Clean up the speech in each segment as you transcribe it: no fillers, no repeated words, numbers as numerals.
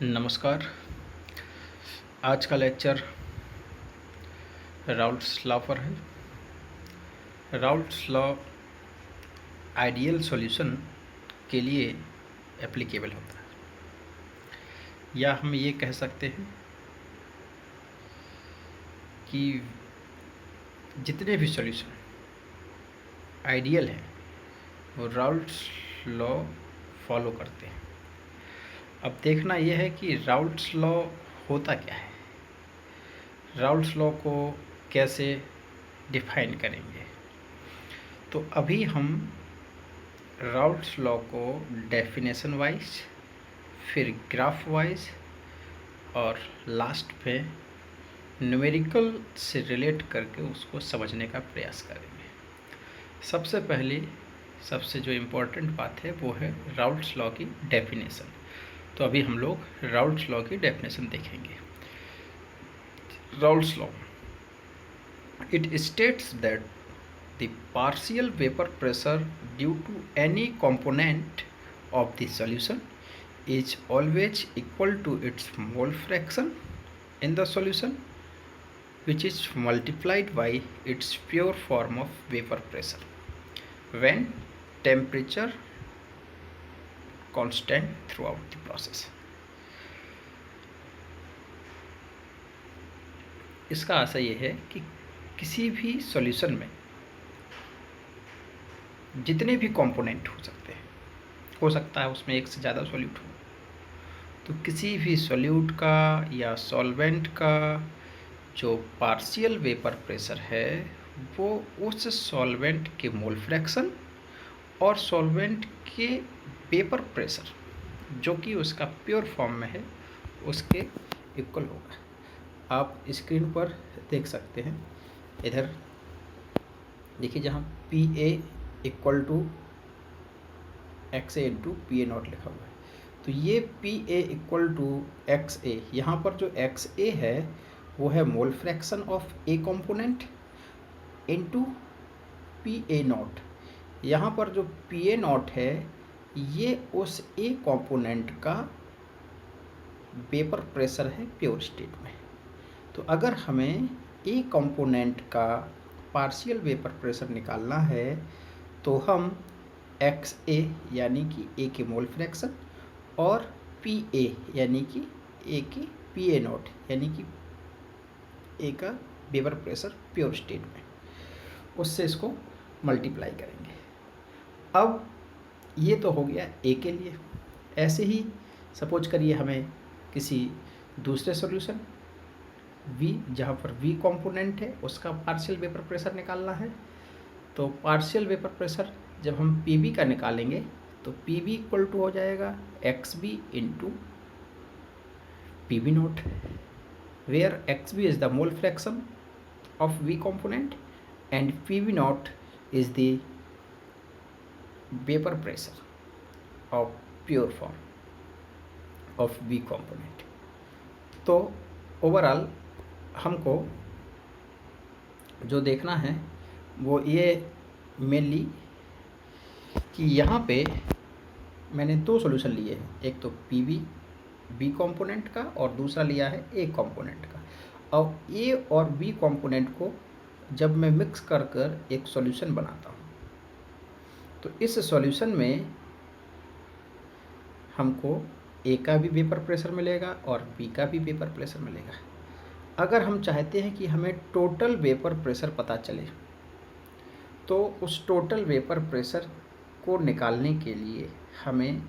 नमस्कार। आज का लेक्चर राउल्ट्स लॉ पर है। राउल्ट्स लॉ आइडियल सॉल्यूशन के लिए एप्लीकेबल होता है, या हम ये कह सकते हैं कि जितने भी सॉल्यूशन आइडियल हैं वो राउल्ट्स लॉ फॉलो करते हैं। अब देखना यह है कि राउल्ट्स लॉ होता क्या है, राउल्ट्स लॉ को कैसे डिफाइन करेंगे। तो अभी हम राउल्ट्स लॉ को डेफिनेशन वाइज, फिर ग्राफ वाइज और लास्ट पे न्यूमेरिकल से रिलेट करके उसको समझने का प्रयास करेंगे। सबसे पहले सबसे जो इम्पोर्टेंट बात है वो है राउल्ट्स लॉ की डेफिनेशन। तो अभी हम लोग राउल्ट्स लॉ की डेफिनेशन देखेंगे। Raoult's law, it states that the partial vapor pressure due to any component of the solution is always equal to its mole fraction in the solution, which is multiplied by its pure form of vapor pressure when temperature constant throughout the process। इसका आशय यह है कि किसी भी solution में जितने भी कंपोनेंट हो सकते हैं, हो सकता है उसमें एक से ज़्यादा सॉल्यूट हो, तो किसी भी सॉल्यूट का या सॉल्वेंट का जो पार्शियल वेपर प्रेशर है वो उस सॉल्वेंट के मोल फ्रैक्शन और सॉल्वेंट के वेपर प्रेशर जो कि उसका प्योर फॉर्म में है उसके इक्वल होगा। आप स्क्रीन पर देख सकते हैं, इधर देखिए जहाँ P A equal to X A into P A naught लिखा हुआ है। तो ये P A equal to X A, यहाँ पर जो एक्स ए है वो है mole fraction of A component into P A naught. यहाँ पर जो पी ए नॉट है ये उस ए कंपोनेंट का वेपर प्रेशर है प्योर स्टेट में। तो अगर हमें ए कंपोनेंट का पार्शियल वेपर प्रेशर निकालना है तो हम एक्स ए यानी कि ए के मोल फ्रैक्शन और पी ए यानी कि ए की पी ए नॉट यानी कि ए का वेपर प्रेशर प्योर स्टेट में, उससे इसको मल्टीप्लाई करेंगे। अब ये तो हो गया ए के लिए। ऐसे ही सपोज करिए हमें किसी दूसरे सॉल्यूशन V, जहाँ पर V कंपोनेंट है उसका पार्शियल वेपर प्रेशर निकालना है। तो पार्शियल वेपर प्रेशर जब हम PV का निकालेंगे तो PV इक्वल टू हो जाएगा XB into PV naught, where XB is the mole fraction of V component and PV naught is the vapour pressure of pure form of V component. तो overall हमको जो देखना है वो ये मेनली कि यहाँ पे मैंने दो सॉल्यूशन लिए हैं, एक तो PV B कंपोनेंट का और दूसरा लिया है A कंपोनेंट का। और A और B कंपोनेंट को जब मैं मिक्स कर कर एक सॉल्यूशन बनाता हूँ तो इस सॉल्यूशन में हमको A का भी वेपर प्रेशर मिलेगा और B का भी वेपर प्रेशर मिलेगा। अगर हम चाहते हैं कि हमें टोटल वेपर प्रेशर पता चले तो उस टोटल वेपर प्रेशर को निकालने के लिए हमें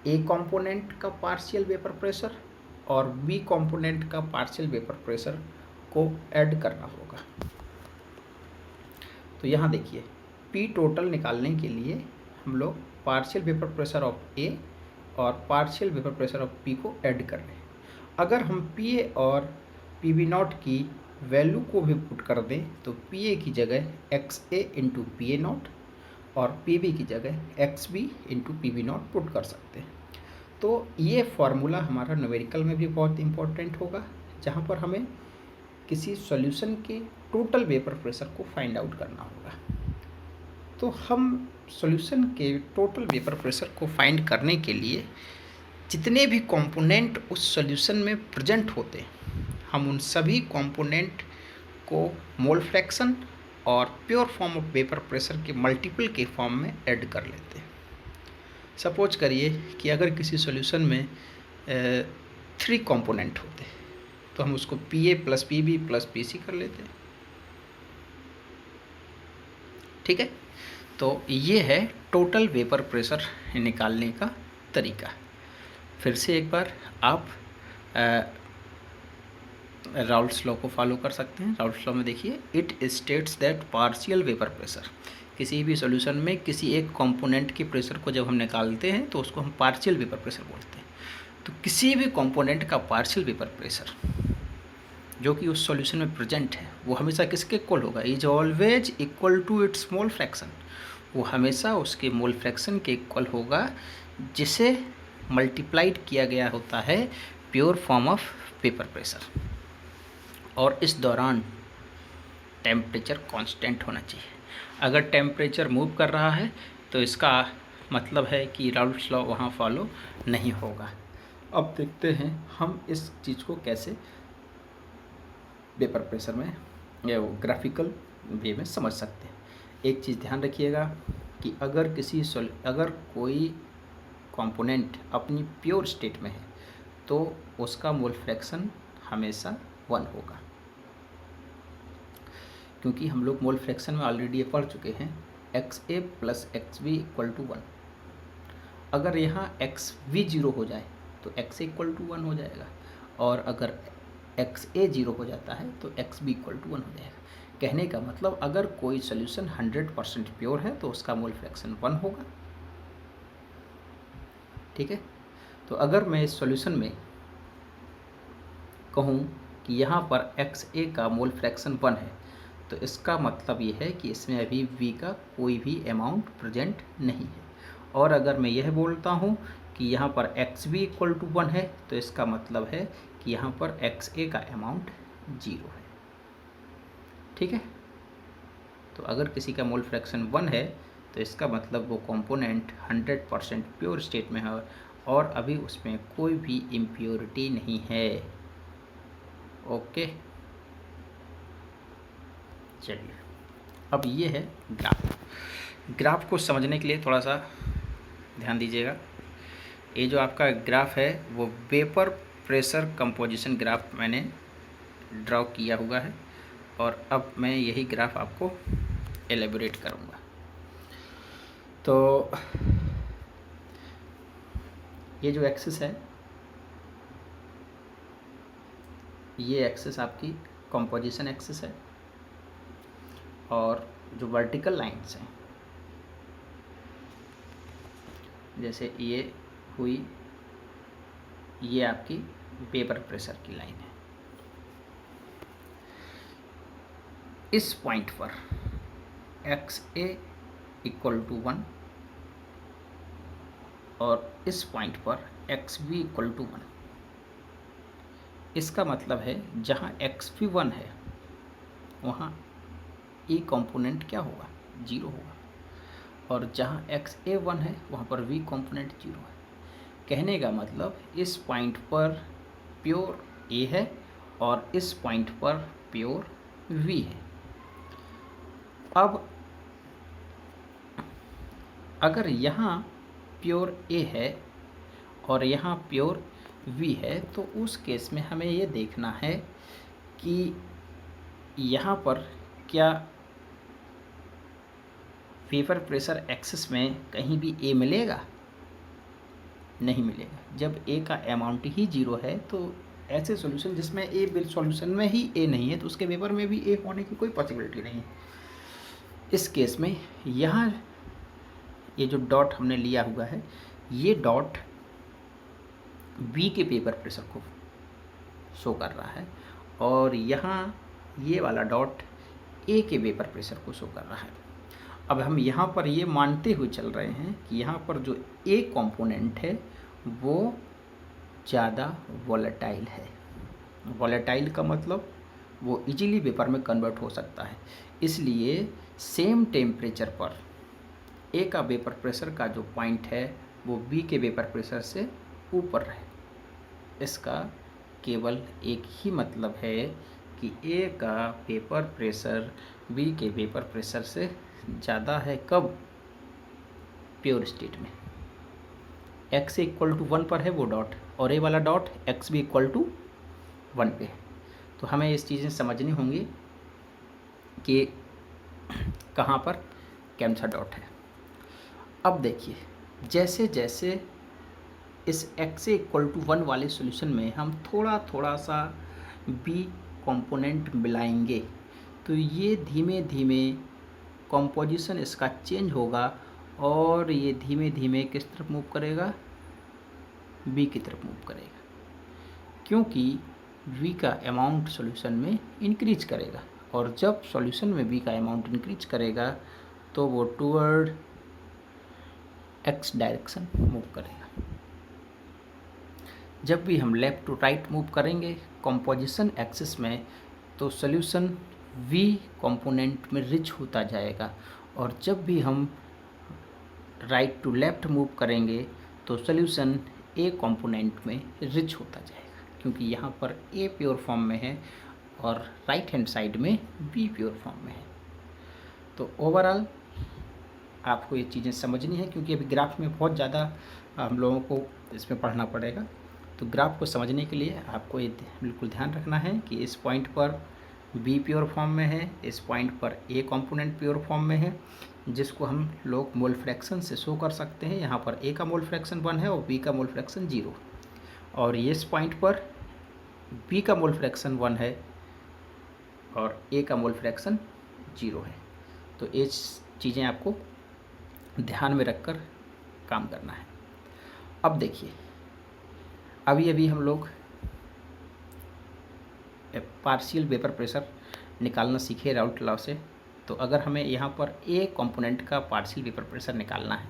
A कंपोनेंट का पार्शियल वेपर प्रेशर और B कंपोनेंट का पार्शियल वेपर प्रेशर को ऐड करना होगा। तो यहाँ देखिए P टोटल निकालने के लिए हम लोग partial vapour pressure of A और partial vapour pressure of P को ऐड कर रहे हैं। अगर हम PA और PV नॉट की वैल्यू को भी पुट कर दें तो PA की जगह XA इंटू PA नॉट और PB की जगह XB into PB not put कर सकते हैं। तो ये फार्मूला हमारा न्यूमेरिकल में भी बहुत इंपॉर्टेंट होगा, जहाँ पर हमें किसी सॉल्यूशन के टोटल वेपर प्रेशर को फाइंड आउट करना होगा। तो हम सॉल्यूशन के टोटल वेपर प्रेशर को फाइंड करने के लिए जितने भी कंपोनेंट उस सॉल्यूशन में प्रेजेंट होते हैं, हम उन सभी कंपोनेंट को मोल फ्रैक्शन और pure form of vapour pressure के मल्टीपल के फॉर्म में ऐड कर लेते हैं। सपोज करिए कि अगर किसी सॉल्यूशन में 3 कंपोनेंट होते हैं तो हम उसको P A plus P B plus P C कर लेते हैं। ठीक है, तो ये है टोटल वेपर प्रेशर निकालने का तरीका। फिर से एक बार आप राउल्ट्स लॉ को फॉलो कर सकते हैं। राउल्ट्स लॉ में देखिए, it states that partial vapour pressure, किसी भी सॉल्यूशन में किसी एक कंपोनेंट के प्रेशर को जब हम निकालते हैं तो उसको हम पार्शियल वेपर प्रेशर बोलते हैं। तो किसी भी कंपोनेंट का पार्शियल वेपर प्रेशर जो कि उस सॉल्यूशन में प्रेजेंट है वो हमेशा किसके इक्वल होगा, is always equal to its mole fraction. वो हमेशा उसके मोल फ्रैक्शन के इक्वल होगा जिसे मल्टीप्लाइड किया गया होता है pure form of vapour pressure. और इस दौरान टेम्परेचर कांस्टेंट होना चाहिए। अगर टेम्परेचर मूव कर रहा है तो इसका मतलब है कि राउल्ट्स लॉ वहाँ फॉलो नहीं होगा। अब देखते हैं हम इस चीज़ को कैसे वेपर प्रेशर में या ग्राफिकल वे में समझ सकते हैं। एक चीज़ ध्यान रखिएगा कि अगर कोई कंपोनेंट अपनी प्योर स्टेट में है तो उसका मोल फ्रैक्शन हमेशा 1 होगा, क्योंकि हम लोग मोल फ्रैक्शन में ऑलरेडी ये पढ़ चुके हैं, XA plus XB equal to 1। अगर यहाँ XB 0 हो जाए तो XA इक्वल टू 1 हो जाएगा, और अगर XA 0 हो जाता है तो XB इक्वल टू 1 हो जाएगा। कहने का मतलब अगर कोई सोल्यूशन 100% प्योर है तो उसका मोल फ्रैक्शन 1 होगा। ठीक है, तो अगर मैं इस सॉल्यूशन में कहूँ कि यहाँ पर XA का मोल फ्रैक्शन 1 है तो इसका मतलब ये है कि इसमें अभी V का कोई भी अमाउंट प्रेजेंट नहीं है। और अगर मैं यह बोलता हूँ कि यहाँ पर XB इक्वल टू 1 है तो इसका मतलब है कि यहाँ पर XA का अमाउंट 0 है। ठीक है, तो अगर किसी का मोल फ्रैक्शन 1 है तो इसका मतलब वो कंपोनेंट 100% प्योर स्टेट में है और अभी उसमें कोई भी इम्प्योरिटी नहीं है। ओके, चलिए अब ये है ग्राफ को समझने के लिए थोड़ा सा ध्यान दीजिएगा। ये जो आपका ग्राफ है वो वेपर प्रेशर कंपोजिशन ग्राफ मैंने ड्रॉ किया हुआ है, और अब मैं यही ग्राफ आपको एलेबोरेट करूँगा। तो ये जो एक्सिस है, ये एक्सिस आपकी कंपोजिशन एक्सिस है, और जो वर्टिकल लाइंस हैं जैसे ये हुई, ये आपकी वेपर प्रेशर की लाइन है। इस पॉइंट पर XA इक्वल टू 1 और इस पॉइंट पर XB इक्वल टू 1। इसका मतलब है जहाँ XB 1 है वहाँ E कंपोनेंट क्या होगा, 0 होगा, और जहाँ XA 1 है वहाँ पर V कंपोनेंट 0 है। कहने का मतलब इस पॉइंट पर प्योर A है और इस पॉइंट पर प्योर V है। अब अगर यहाँ प्योर A है और यहाँ प्योर V है तो उस केस में हमें ये देखना है कि यहाँ पर क्या वेपर प्रेशर एक्सिस में कहीं भी A मिलेगा, नहीं मिलेगा। जब A का अमाउंट ही 0 है तो ऐसे सॉल्यूशन जिसमें A सॉल्यूशन में ही A नहीं है तो उसके वेपर में भी A होने की कोई पॉसिबिलिटी नहीं है। इस केस में यहाँ ये जो डॉट हमने लिया हुआ है, ये डॉट B के वेपर प्रेशर को शो कर रहा है, और यहाँ ये वाला डॉट A के वेपर प्रेशर को शो कर रहा है। अब हम यहाँ पर ये मानते हुए चल रहे हैं कि यहाँ पर जो A कंपोनेंट है वो ज़्यादा वॉलेटाइल है। वॉलेटाइल का मतलब वो इजीली वेपर में कन्वर्ट हो सकता है, इसलिए सेम टेम्परेचर पर A का वेपर प्रेशर का जो पॉइंट है वो B के वेपर प्रेशर से ऊपर रहे। इसका केवल एक ही मतलब है कि ए का वेपर प्रेशर बी के वेपर प्रेशर से ज़्यादा है। कब? प्योर स्टेट में। x इक्वल टू 1 पर है वो डॉट, और ए वाला डॉट x भी इक्वल टू 1 पे है। तो हमें इस चीज़ें समझनी होंगी कि कहाँ पर कौन सा डॉट है। अब देखिए, जैसे जैसे इस x इक्वल टू 1 वाले सॉल्यूशन में हम थोड़ा थोड़ा सा b कंपोनेंट मिलाएंगे तो ये धीमे धीमे कंपोजिशन इसका चेंज होगा और ये धीमे धीमे किस तरफ मूव करेगा? b की तरफ मूव करेगा, क्योंकि v का अमाउंट सॉल्यूशन में इंक्रीज करेगा, और जब सॉल्यूशन में v का अमाउंट इंक्रीज करेगा तो वो टूवर्ड x डायरेक्शन मूव करेगा। जब भी हम लेफ़्ट टू राइट मूव करेंगे कंपोजिशन एक्सिस में तो सॉल्यूशन v कंपोनेंट में रिच होता जाएगा, और जब भी हम राइट टू लेफ़्ट मूव करेंगे तो सॉल्यूशन a कंपोनेंट में रिच होता जाएगा, क्योंकि यहाँ पर a प्योर फॉर्म में है और राइट हैंड साइड में b प्योर फॉर्म में है। तो ओवरऑल आपको ये चीज़ें समझनी है, क्योंकि अभी ग्राफ में बहुत ज़्यादा हम लोगों को इसमें पढ़ना पड़ेगा। तो ग्राफ को समझने के लिए आपको ये बिल्कुल ध्यान रखना है कि इस पॉइंट पर बी प्योर फॉर्म में है, इस पॉइंट पर ए कंपोनेंट प्योर फॉर्म में है, जिसको हम लोग मोल फ्रैक्शन से शो कर सकते हैं। यहाँ पर ए का मोल फ्रैक्शन 1 है और बी का मोल फ्रैक्शन 0, और इस पॉइंट पर बी का मोल फ्रैक्शन 1 है और ए का मोल फ्रैक्शन 0 है। तो ये चीज़ें आपको ध्यान में रखकर काम करना है। अब देखिए, अभी अभी हम लोग पार्शियल वेपर प्रेशर निकालना सीखे राउल्ट लॉ से। तो अगर हमें यहाँ पर ए कंपोनेंट का पार्शियल वेपर प्रेशर निकालना है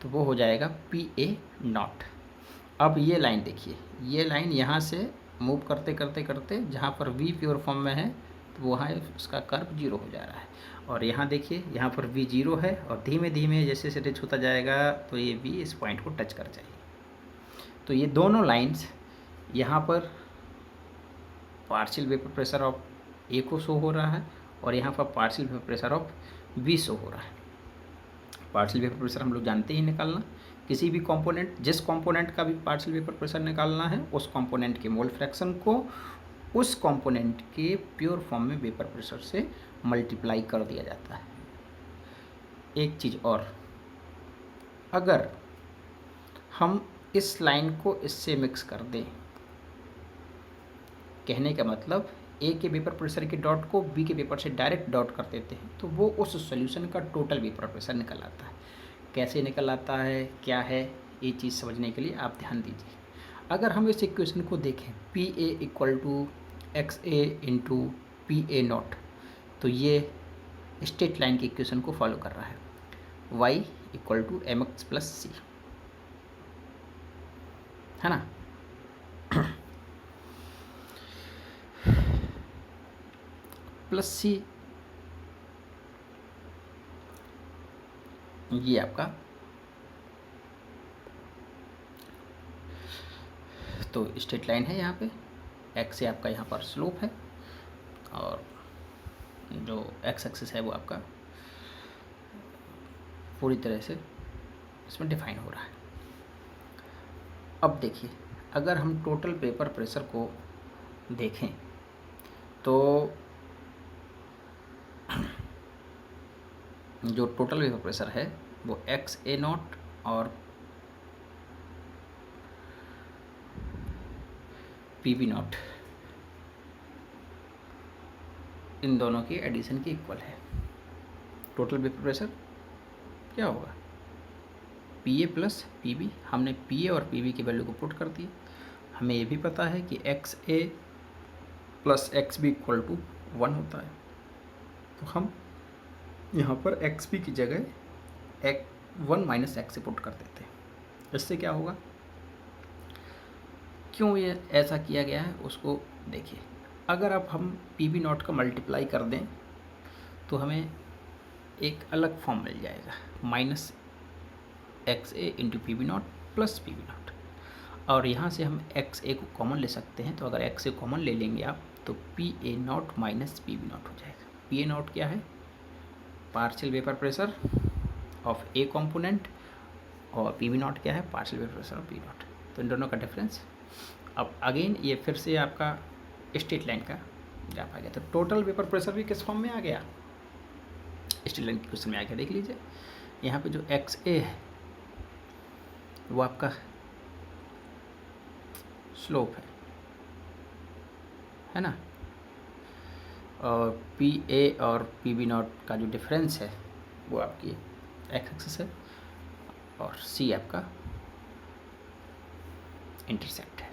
तो वो हो जाएगा PA0। अब ये लाइन देखिए, ये लाइन यहाँ से मूव करते करते करते जहाँ पर V प्योर फॉर्म में है तो वहाँ उसका कर्व 0 हो जा रहा है, और यहाँ देखिए यहाँ पर V 0 है, और धीमे धीमे जैसे जैसे रिच होता जाएगा तो ये V इस पॉइंट को टच कर जाएगी। तो ये दोनों लाइंस यहाँ पर partial vapour pressure of A को शो हो रहा है और यहाँ पर partial vapour pressure of B show हो रहा है। पार्शियल वेपर प्रेशर हम लोग जानते ही निकालना, किसी भी कंपोनेंट, जिस कंपोनेंट का भी पार्शियल वेपर प्रेशर निकालना है उस कंपोनेंट के मोल फ्रैक्शन को उस कंपोनेंट के प्योर फॉर्म में वेपर प्रेशर से मल्टीप्लाई कर दिया जाता है। एक चीज़ और, अगर हम इस लाइन को इससे मिक्स कर दें, कहने का मतलब ए के वेपर प्रेशर के डॉट को बी के वेपर से डायरेक्ट डॉट कर देते हैं तो वो उस सॉल्यूशन का टोटल वेपर प्रेशर निकल आता है। कैसे निकल आता है, क्या है, ये चीज़ समझने के लिए आप ध्यान दीजिए। अगर हम इस इक्वेशन को देखें PA equal to XA into PA0, तो ये स्ट्रेट लाइन की इक्वेशन को फॉलो कर रहा है। Y equal to mx plus C, है ना। प्लस सी ये आपका तो स्ट्रेट लाइन है, यहाँ पे x से आपका यहाँ पर स्लोप है और जो x एक्सिस है वो आपका पूरी तरह से इसमें डिफाइन हो रहा है। अब देखिए, अगर हम टोटल वेपर प्रेशर को देखें तो जो टोटल वेपर प्रेशर है वो XA0 और PV0 इन दोनों की एडिशन के इक्वल है। टोटल वेपर प्रेशर क्या होगा? PA plus PB। हमने PA और PB की वैल्यू को पुट कर दी। हमें ये भी पता है कि XA plus XB equal to 1 होता है, तो हम यहाँ पर XB की जगह 1 माइनस x से पुट कर देते हैं। इससे क्या होगा, क्यों ये ऐसा किया गया है उसको देखिए। अगर अब हम PB0 का मल्टीप्लाई कर दें तो हमें एक अलग फॉर्म मिल जाएगा, minus XA into PB0 plus PB0। और यहाँ से हम एक्स ए को कॉमन ले सकते हैं। तो अगर एक्स ए कॉमन ले लेंगे आप तो P A naught minus P B naught हो जाएगा। पी ए नॉट क्या है? Partial vapour pressure of A component, और पी बी नॉट क्या है? Partial vapour pressure of B naught. तो इन दोनों का डिफरेंस। अब अगेन ये फिर से आपका स्ट्रेट लाइन का ग्राफ आ गया। तो टोटल वेपर प्रेशर भी किस फॉर्म में आ गया? स्ट्रेट लाइन के क्वेश्चन में आ गया। देख लीजिए यहाँ पे जो एक्स ए है वो आपका स्लोप है ना, और पी ए और पी बी नॉट का जो डिफरेंस है वो आपकी एक्स एक्सिस है, और सी आपका इंटरसेप्ट है।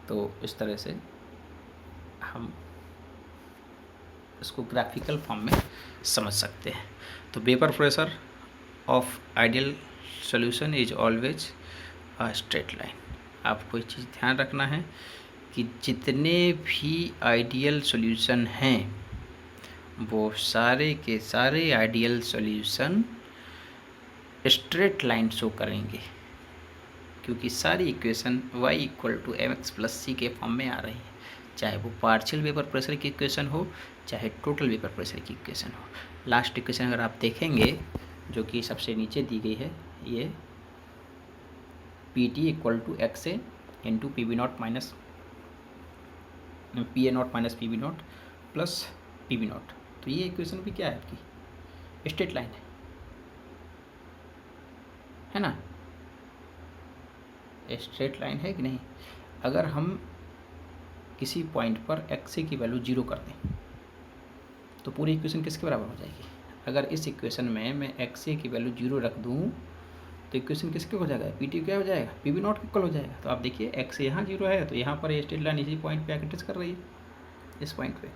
तो इस तरह से हम इसको ग्राफिकल फॉर्म में समझ सकते हैं। तो vapour pressure of ideal solution is always a straight line. आपको एक चीज़ ध्यान रखना है कि जितने भी आइडियल सॉल्यूशन हैं वो सारे के सारे ideal solution straight line show करेंगे, क्योंकि सारी equation y equal to M X plus C के फॉर्म में आ रही है, चाहे वो पार्शियल वेपर प्रेशर की इक्वेशन हो चाहे टोटल वेपर प्रेशर की इक्वेशन हो। लास्ट इक्वेशन अगर आप देखेंगे जो कि सबसे नीचे दी गई है, ये P T equal to X A into P B naught minus P A naught minus P B naught plus P B naught. तो ये इक्वेशन भी क्या है आपकी? स्ट्रेट लाइन है ना, स्ट्रेट लाइन है कि नहीं? अगर हम किसी पॉइंट पर एक्स ए की वैल्यू 0 कर दें तो पूरी इक्वेशन किसके बराबर हो जाएगी? अगर इस इक्वेशन में मैं एक्स ए की वैल्यू 0 रख दूं तो इक्वेशन किसके हो जाएगा? पी टी क्या हो जाएगा? पी बी नॉट इक्वल हो जाएगा। तो आप देखिए एक्स ए यहाँ 0 है तो यहाँ पर ये स्ट्रेट लाइन इसी पॉइंट पे आके टच कर रही है, इस पॉइंट पे।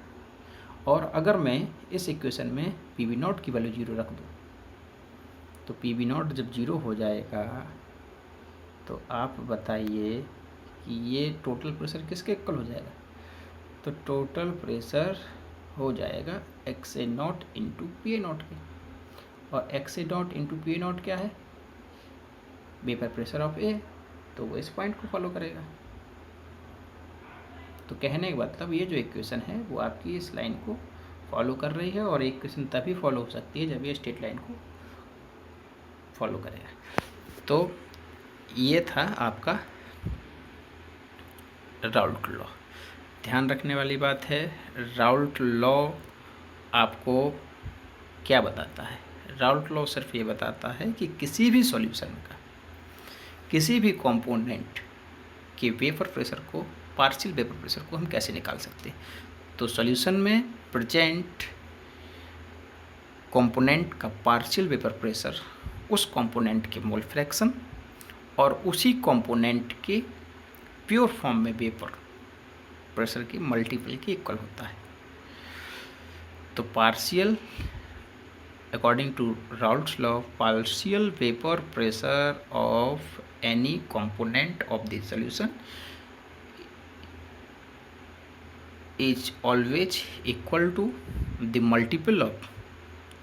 और अगर मैं इस इक्वेशन में पी बी नॉट की वैल्यू 0 रख दूँ तो पी बी नॉट जब 0 हो जाएगा तो आप बताइए कि ये टोटल प्रेशर किसके इक्वल हो जाएगा? तो टोटल प्रेशर हो जाएगा x A not into P A not के, और x A not into P A naught क्या है? वेपर प्रेशर ऑफ ए, तो वो इस पॉइंट को फॉलो करेगा। तो कहने का मतलब ये जो इक्वेशन है वो आपकी इस लाइन को फॉलो कर रही है, और इक्वेशन तभी फॉलो हो सकती है जब ये स्ट्रेट लाइन को फॉलो करेगा। तो ये था आपका राउल्ट लॉ। ध्यान रखने वाली बात है, राउल्ट लॉ आपको क्या बताता है? राउल्ट लॉ सिर्फ ये बताता है कि किसी भी सॉल्यूशन का किसी भी कंपोनेंट के वेपर प्रेशर को, पार्शियल वेपर प्रेशर को हम कैसे निकाल सकते हैं। तो सॉल्यूशन में प्रेजेंट कंपोनेंट का पार्शियल वेपर प्रेशर उस कंपोनेंट के मोल फ्रैक्शन और उसी कंपोनेंट के प्योर फॉर्म में वेपर प्रेशर के मल्टीपल के इक्वल होता है। तो partial, according to Raoult's law, partial vapour pressure of any component of the solution is always equal to the multiple of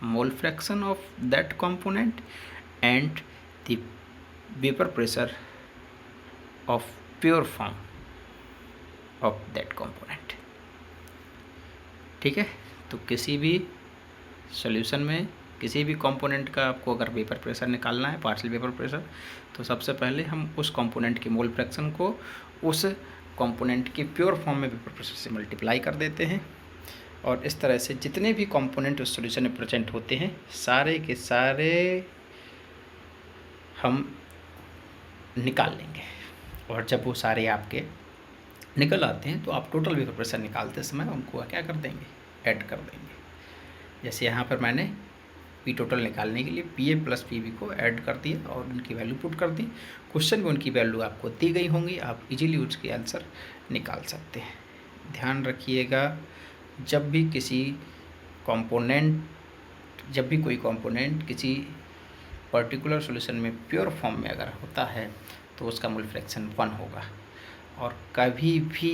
mole fraction of that component and the vapor pressure of pure form of that component। ठीक है, तो किसी भी solution में किसी भी component का आपको अगर वेपर प्रेशर निकालना है, पार्शियल वेपर प्रेशर, तो सबसे पहले हम उस कंपोनेंट के मोल फ्रैक्शन को उस कंपोनेंट के प्योर फॉर्म में वेपर प्रेशर से मल्टीप्लाई कर देते हैं, और इस तरह से जितने भी कंपोनेंट उस सॉल्यूशन में प्रेजेंट होते हैं सारे के सारे हम निकाल लेंगे। और जब वो सारे आपके निकल आते हैं तो आप टोटल वेपर प्रेशर निकालते समय उनको क्या कर देंगे? ऐड कर देंगे। जैसे यहाँ पर मैंने पी टोटल निकालने के लिए P A plus P B को ऐड कर दिया और उनकी वैल्यू पुट कर दी। क्वेश्चन में उनकी वैल्यू आपको दी गई होंगी, आप इजीली उसके आंसर निकाल सकते हैं। ध्यान रखिएगा, जब भी कोई कंपोनेंट किसी पर्टिकुलर सॉल्यूशन में प्योर फॉर्म में अगर होता है तो उसका मोल फ्रैक्शन 1 होगा, और कभी भी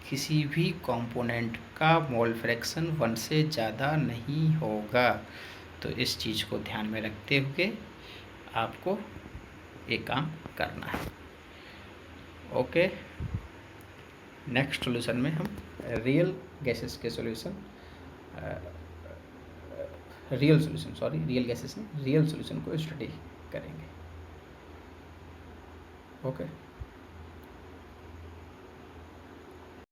किसी भी कंपोनेंट का मोल फ्रैक्शन 1 से ज़्यादा नहीं होगा। तो इस चीज़ को ध्यान में रखते हुए आपको ये काम करना है। ओके, नेक्स्ट सॉल्यूशन में हम रियल गैसेस के solution, real solution, sorry real gases नहीं, रियल सॉल्यूशन को स्टडी करेंगे। ओके।